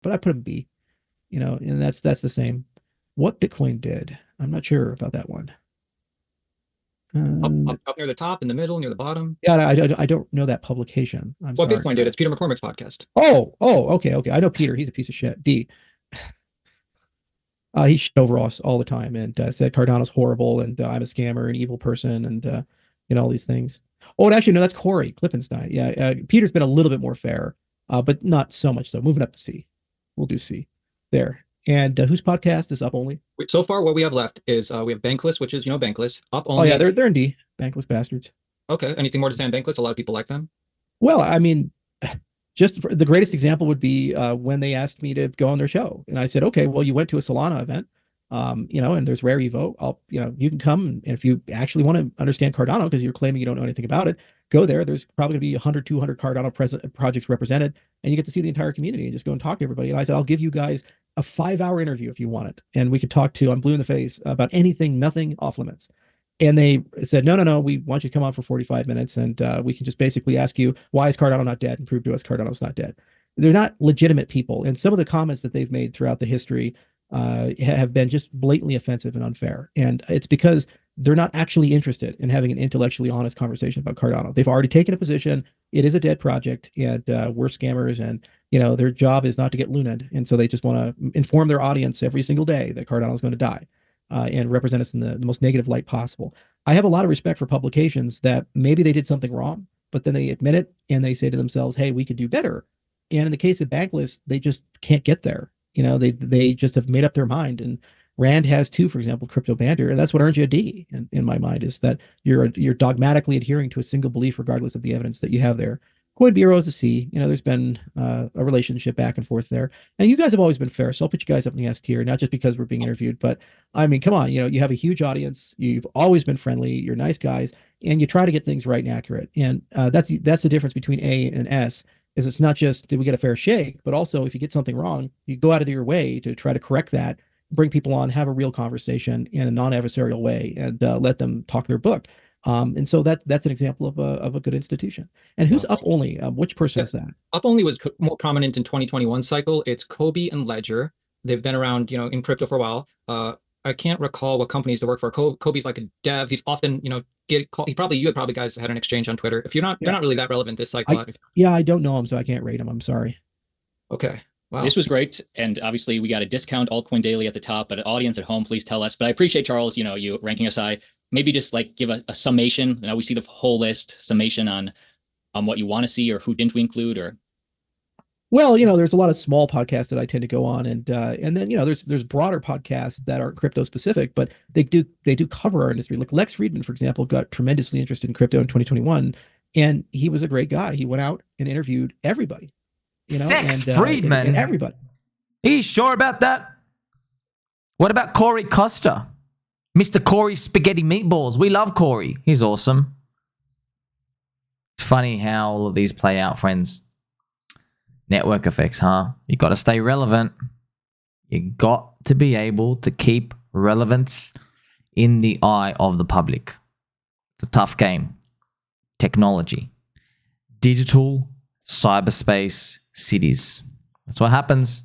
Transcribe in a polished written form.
but I put him B. And that's the same. What Bitcoin did, I'm not sure about that one. Up near the top, in the middle, near the bottom. Yeah, I don't know that publication. I'm What sorry. Bitcoin did? It's Peter McCormick's podcast. Okay. I know Peter. He's a piece of shit. D. He shit over us all the time and said Cardano's horrible and I'm a scammer, an evil person, and all these things. Oh, and actually, no, that's Corey Klippenstein. Yeah, Peter's been a little bit more fair, but not so much so. Moving up to C. We'll do C. There. And whose podcast is up only? So far, what we have left is we have Bankless, which is, Bankless. Up Oh yeah, only. they're in D. Bankless bastards. Okay. Anything more to say on Bankless? A lot of people like them. Well, I mean, just the greatest example would be when they asked me to go on their show, and I said, okay, well, you went to a Solana event, and there's Rare Evo. You can come, and if you actually want to understand Cardano, because you're claiming you don't know anything about it, go there. There's probably going to be 100, 200 Cardano projects represented, and you get to see the entire community and just go and talk to everybody. And I said, I'll give you guys a 5-hour interview if you want it, and we could talk to. I'm blue in the face about anything, nothing off limits. And they said, no, we want you to come on for 45 minutes and we can just basically ask you, why is Cardano not dead? And prove to us Cardano's not dead. They're not legitimate people. And some of the comments that they've made throughout the history have been just blatantly offensive and unfair. And it's because they're not actually interested in having an intellectually honest conversation about Cardano. They've already taken a position. It is a dead project and we're scammers and, their job is not to get lunated. And so they just want to inform their audience every single day that Cardano is going to die. And represent us in the most negative light possible. I have a lot of respect for publications that maybe they did something wrong, but then they admit it and they say to themselves, hey, we could do better. And in the case of Bankless, they just can't get there. They just have made up their mind. And Rand has too, for example, Crypto Banter. And that's what earns you a D in my mind, is that you're dogmatically adhering to a single belief regardless of the evidence that you have there. Coin Bureau is a C. There's been a relationship back and forth there. And you guys have always been fair. So I'll put you guys up in the S tier, not just because we're being interviewed, but I mean, come on, you have a huge audience. You've always been friendly. You're nice guys, and you try to get things right and accurate. And that's the difference between A and S. Is it's not just did we get a fair shake, but also if you get something wrong, you go out of your way to try to correct that, bring people on, have a real conversation in a non-adversarial way, and let them talk their book. And so that's an example of a good institution. And who's Well, up only? Which person yeah. is that? Up only was more prominent in 2021 cycle. It's Kobe and Ledger. They've been around, in crypto for a while. I can't recall what companies they work for. Kobe's like a dev. He's often, get called. You had probably guys had an exchange on Twitter. If you're not, they're Yeah, not really that relevant this cycle. I yeah, I don't know him, so I can't rate him. I'm sorry. Okay. Wow. This was great. And obviously, we got a discount Altcoin Daily at the top, but audience at home, please tell us. But I appreciate, Charles, you ranking us high. Maybe just like give a summation. Now we see the whole list, summation on what you want to see or who didn't we include or. Well, there's a lot of small podcasts that I tend to go on, and then there's broader podcasts that are crypto specific, but they do cover our industry. Like Lex Fridman, for example, got tremendously interested in crypto in 2021, and he was a great guy. He went out and interviewed everybody, Sex and Friedman. everybody. Are you sure about that? What about Corey Costa? Mr. Corey Spaghetti Meatballs. We love Corey. He's awesome. It's funny how all of these play out, friends. Network effects, huh? You got to stay relevant. You got to be able to keep relevance in the eye of the public. It's a tough game. Technology. Digital cyberspace cities. That's what happens.